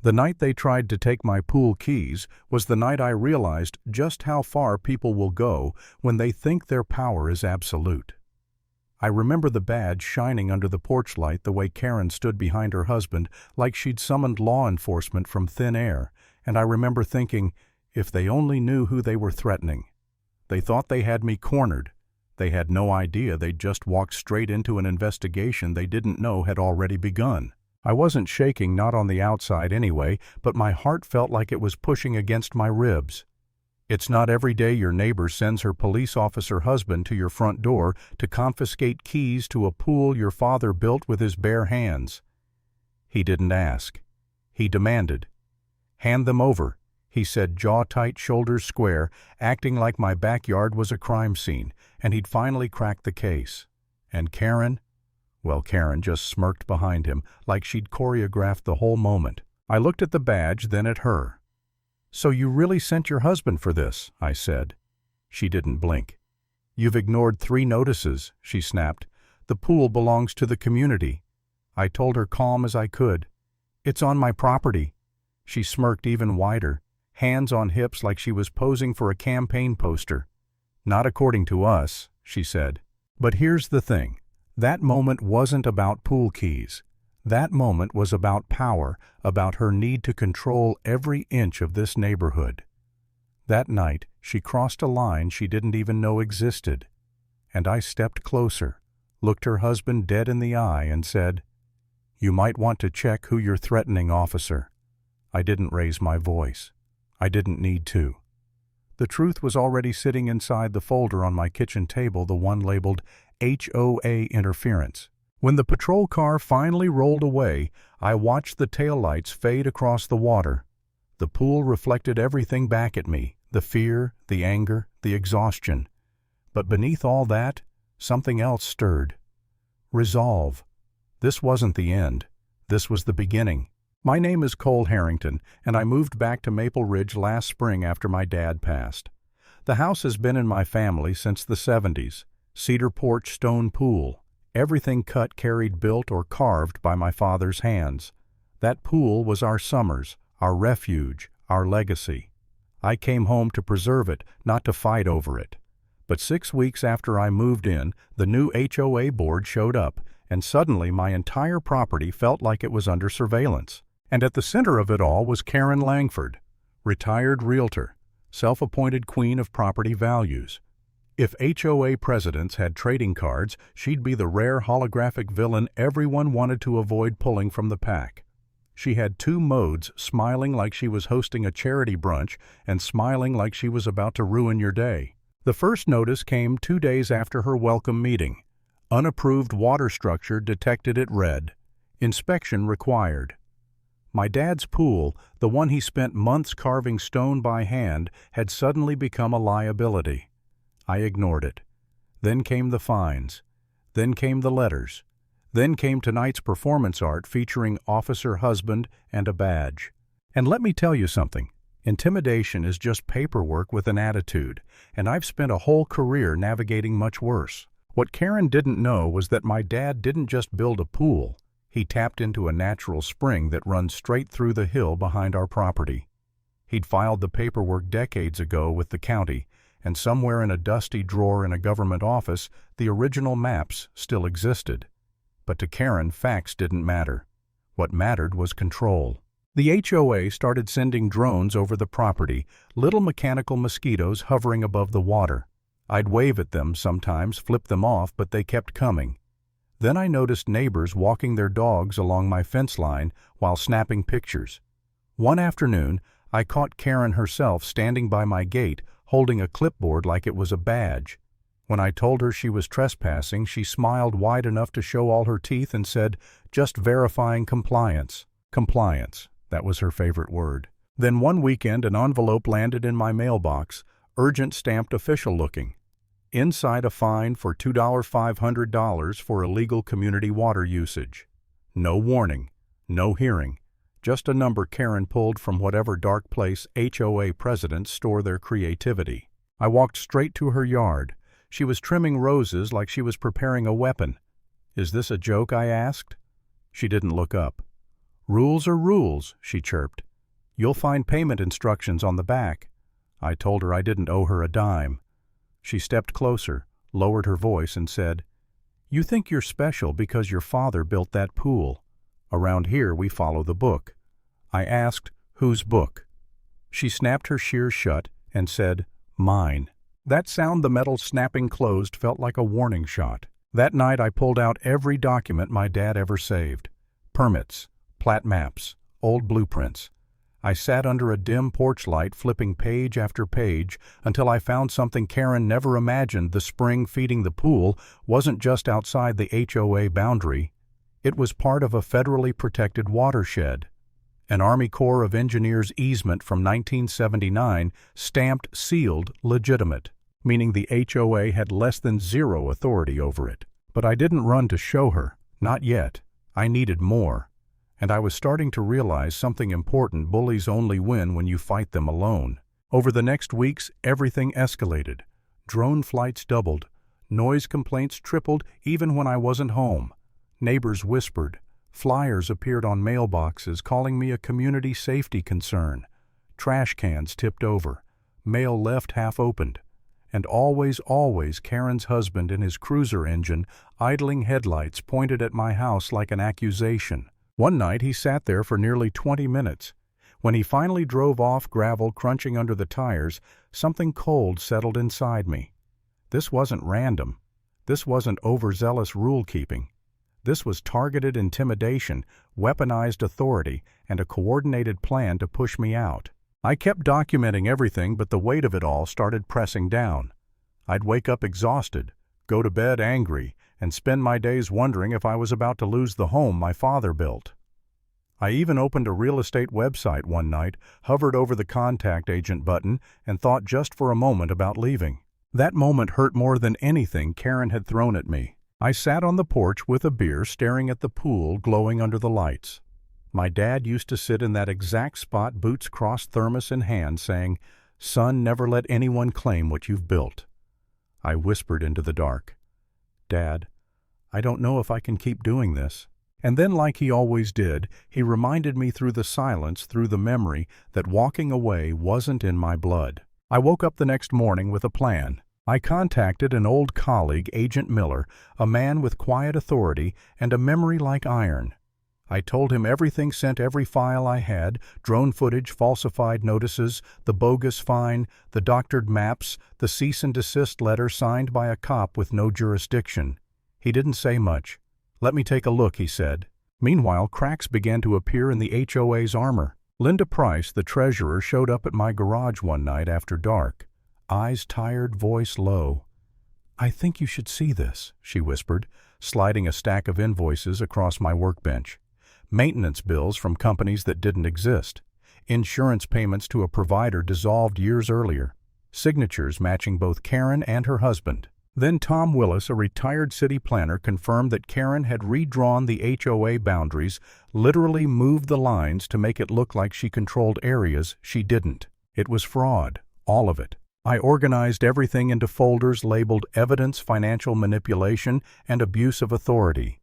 The night they tried to take my pool keys was the night I realized just how far people will go when they think their power is absolute. I remember the badge shining under the porch light the way Karen stood behind her husband like she'd summoned law enforcement from thin air, and I remember thinking, if they only knew who they were threatening. They thought they had me cornered. They had no idea they'd just walked straight into an investigation they didn't know had already begun. I wasn't shaking, not on the outside anyway, but my heart felt like it was pushing against my ribs. It's not every day your neighbor sends her police officer husband to your front door to confiscate keys to a pool your father built with his bare hands. He didn't ask. He demanded. "Hand them over," he said, jaw tight, shoulders square, acting like my backyard was a crime scene, and he'd finally cracked the case. And Karen? Well, Karen just smirked behind him, like she'd choreographed the whole moment. I looked at the badge, then at her. "So you really sent your husband for this?" I said. She didn't blink. "You've ignored 3 notices," she snapped. "The pool belongs to the community." I told her calm as I could. "It's on my property." She smirked even wider, hands on hips like she was posing for a campaign poster. "Not according to us," she said. But here's the thing. That moment wasn't about pool keys. That moment was about power, about her need to control every inch of this neighborhood. That night, she crossed a line she didn't even know existed. And I stepped closer, looked her husband dead in the eye, and said, "You might want to check who you're threatening, officer." I didn't raise my voice. I didn't need to. The truth was already sitting inside the folder on my kitchen table, the one labeled HOA Interference. When the patrol car finally rolled away, I watched the taillights fade across the water. The pool reflected everything back at me, the fear, the anger, the exhaustion. But beneath all that, something else stirred. Resolve. This wasn't the end. This was the beginning. My name is Cole Harrington, and I moved back to Maple Ridge last spring after my dad passed. The house has been in my family since the 70s. Cedar porch, stone pool. Everything cut, carried, built, or carved by my father's hands. That pool was our summers, our refuge, our legacy. I came home to preserve it, not to fight over it. But 6 weeks after I moved in, the new HOA board showed up, and suddenly my entire property felt like it was under surveillance. And at the center of it all was Karen Langford, retired realtor, self-appointed queen of property values. If HOA presidents had trading cards, she'd be the rare holographic villain everyone wanted to avoid pulling from the pack. She had 2 modes, smiling like she was hosting a charity brunch and smiling like she was about to ruin your day. The first notice came 2 days after her welcome meeting. Unapproved water structure detected at red. Inspection required. My dad's pool, the one he spent months carving stone by hand, had suddenly become a liability. I ignored it. Then came the fines. Then came the letters. Then came tonight's performance art featuring officer husband and a badge. And let me tell you something. Intimidation is just paperwork with an attitude, and I've spent a whole career navigating much worse. What Karen didn't know was that my dad didn't just build a pool. He tapped into a natural spring that runs straight through the hill behind our property. He'd filed the paperwork decades ago with the county, and somewhere in a dusty drawer in a government office, the original maps still existed. But to Karen, facts didn't matter. What mattered was control. The HOA started sending drones over the property, little mechanical mosquitoes hovering above the water. I'd wave at them sometimes, flip them off, but they kept coming. Then I noticed neighbors walking their dogs along my fence line while snapping pictures. One afternoon, I caught Karen herself standing by my gate, holding a clipboard like it was a badge. When I told her she was trespassing, she smiled wide enough to show all her teeth and said, "Just verifying compliance." Compliance, that was her favorite word. Then one weekend an envelope landed in my mailbox, urgent stamped official looking. Inside a fine for $2,500 for illegal community water usage. No warning, no hearing, just a number Karen pulled from whatever dark place HOA presidents store their creativity. I walked straight to her yard. She was trimming roses like she was preparing a weapon. "Is this a joke?" I asked. She didn't look up. "Rules are rules," she chirped. "You'll find payment instructions on the back." I told her I didn't owe her a dime. She stepped closer, lowered her voice, and said, "You think you're special because your father built that pool. Around here we follow the book." I asked, "Whose book?" She snapped her shears shut and said, "Mine." That sound, the metal snapping closed, felt like a warning shot. That night I pulled out every document my dad ever saved. Permits, plat maps, old blueprints. I sat under a dim porch light flipping page after page until I found something Karen never imagined. The spring feeding the pool wasn't just outside the HOA boundary. It was part of a federally protected watershed. An Army Corps of Engineers easement from 1979, stamped, sealed, legitimate, meaning the HOA had less than zero authority over it. But I didn't run to show her. Not yet. I needed more. And I was starting to realize something important: bullies only win when you fight them alone. Over the next weeks, everything escalated. Drone flights doubled. Noise complaints tripled even when I wasn't home. Neighbors whispered. Flyers appeared on mailboxes calling me a community safety concern. Trash cans tipped over. Mail left half opened. And always, always Karen's husband in his cruiser engine, idling headlights pointed at my house like an accusation. One night he sat there for nearly 20 minutes. When he finally drove off, gravel crunching under the tires, something cold settled inside me. This wasn't random. This wasn't overzealous rule-keeping. This was targeted intimidation, weaponized authority, and a coordinated plan to push me out. I kept documenting everything, but the weight of it all started pressing down. I'd wake up exhausted, go to bed angry, and spend my days wondering if I was about to lose the home my father built. I even opened a real estate website one night, hovered over the contact agent button, and thought just for a moment about leaving. That moment hurt more than anything Karen had thrown at me. I sat on the porch with a beer, staring at the pool glowing under the lights. My dad used to sit in that exact spot, boots crossed, thermos in hand, saying, "Son, never let anyone claim what you've built." I whispered into the dark, "Dad, I don't know if I can keep doing this." And then, like he always did, he reminded me through the silence, through the memory, that walking away wasn't in my blood. I woke up the next morning with a plan. I contacted an old colleague, Agent Miller, a man with quiet authority and a memory like iron. I told him everything, sent every file I had, drone footage, falsified notices, the bogus fine, the doctored maps, the cease and desist letter signed by a cop with no jurisdiction. He didn't say much. "Let me take a look," he said. Meanwhile, cracks began to appear in the HOA's armor. Linda Price, the treasurer, showed up at my garage one night after dark. Eyes tired, voice low. "I think you should see this," she whispered, sliding a stack of invoices across my workbench. Maintenance bills from companies that didn't exist. Insurance payments to a provider dissolved years earlier. Signatures matching both Karen and her husband. Then Tom Willis, a retired city planner, confirmed that Karen had redrawn the HOA boundaries, literally moved the lines to make it look like she controlled areas she didn't. It was fraud, all of it. I organized everything into folders labeled evidence, financial manipulation, and abuse of authority.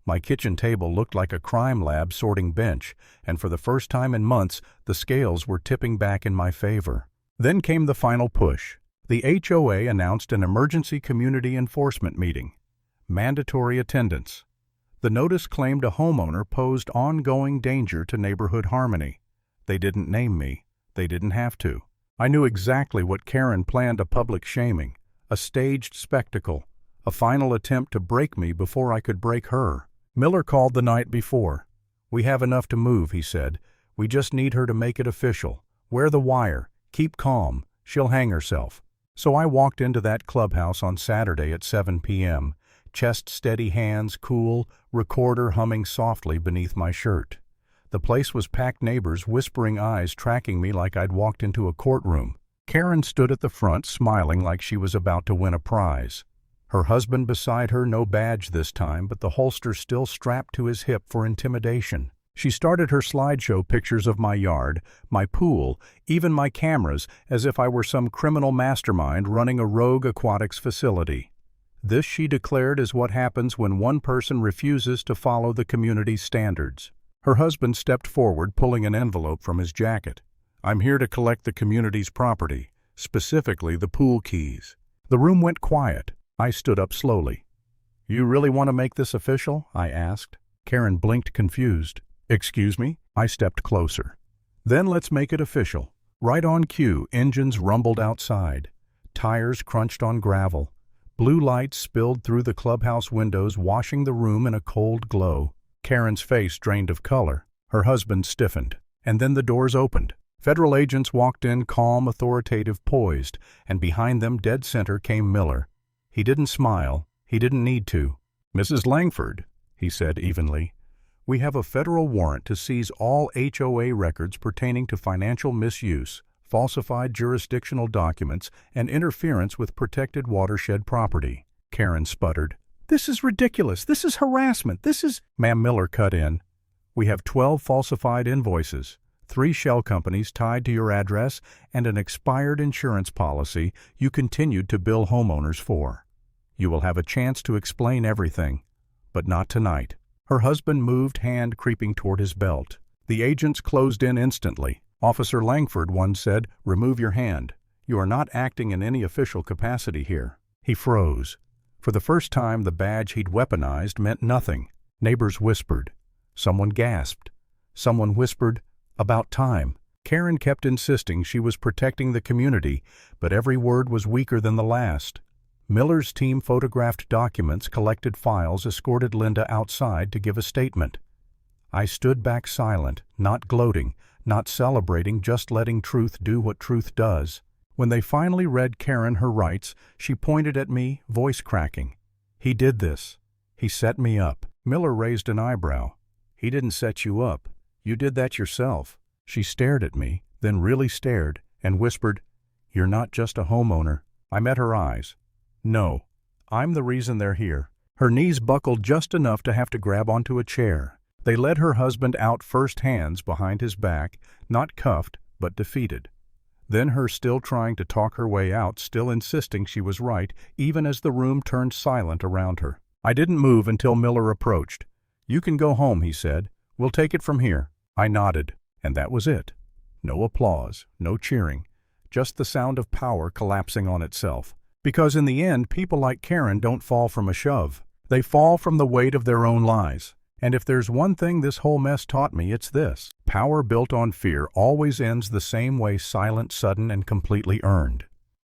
My kitchen table looked like a crime lab sorting bench, and for the first time in months, the scales were tipping back in my favor. Then came the final push. The HOA announced an emergency community enforcement meeting. Mandatory attendance. The notice claimed a homeowner posed ongoing danger to neighborhood harmony. They didn't name me. They didn't have to. I knew exactly what Karen planned: a public shaming, a staged spectacle, a final attempt to break me before I could break her. Miller called the night before. "We have enough to move," he said. "We just need her to make it official. Wear the wire. Keep calm. She'll hang herself." So I walked into that clubhouse on Saturday at 7 p.m., chest steady, hands cool, recorder humming softly beneath my shirt. The place was packed, neighbors, whispering, eyes tracking me like I'd walked into a courtroom. Karen stood at the front, smiling like she was about to win a prize. Her husband beside her, no badge this time, but the holster still strapped to his hip for intimidation. She started her slideshow pictures of my yard, my pool, even my cameras, as if I were some criminal mastermind running a rogue aquatics facility. This, she declared, is what happens when one person refuses to follow the community's standards. Her husband stepped forward, pulling an envelope from his jacket. "I'm here to collect the community's property, specifically the pool keys." The room went quiet. I stood up slowly. "You really want to make this official?" I asked. Karen blinked, confused. "Excuse me?" I stepped closer. "Then let's make it official." Right on cue, engines rumbled outside. Tires crunched on gravel. Blue lights spilled through the clubhouse windows, washing the room in a cold glow. Karen's face drained of color. Her husband stiffened. And then the doors opened. Federal agents walked in, calm, authoritative, poised, and behind them, dead center, came Miller. He didn't smile. He didn't need to. "Mrs. Langford," he said evenly, "we have a federal warrant to seize all HOA records pertaining to financial misuse, falsified jurisdictional documents, and interference with protected watershed property." Karen sputtered. "This is ridiculous. This is harassment. This is—" Ma'am, Miller cut in. "We have 12 falsified invoices, 3 shell companies tied to your address, and an expired insurance policy you continued to bill homeowners for. You will have a chance to explain everything, but not tonight." Her husband moved, hand creeping toward his belt. The agents closed in instantly. "Officer Langford," one said, "remove your hand. You are not acting in any official capacity here." He froze. For the first time, the badge he'd weaponized meant nothing. Neighbors whispered. Someone gasped. Someone whispered, "About time." Karen kept insisting she was protecting the community, but every word was weaker than the last. Miller's team photographed documents, collected files, escorted Linda outside to give a statement. I stood back silent, not gloating, not celebrating, just letting truth do what truth does. When they finally read Karen her rights, she pointed at me, voice cracking. "He did this. He set me up." Miller raised an eyebrow. "He didn't set you up. You did that yourself." She stared at me, then really stared, and whispered, "You're not just a homeowner." I met her eyes. "No, I'm the reason they're here." Her knees buckled just enough to have to grab onto a chair. They led her husband out first, hands behind his back, not cuffed, but defeated. Then her still trying to talk her way out, still insisting she was right, even as the room turned silent around her. I didn't move until Miller approached. "You can go home," he said. "We'll take it from here." I nodded, and that was it. No applause, no cheering, just the sound of power collapsing on itself. Because in the end, people like Karen don't fall from a shove. They fall from the weight of their own lies. And if there's one thing this whole mess taught me, it's this: power built on fear always ends the same way: silent, sudden, and completely earned.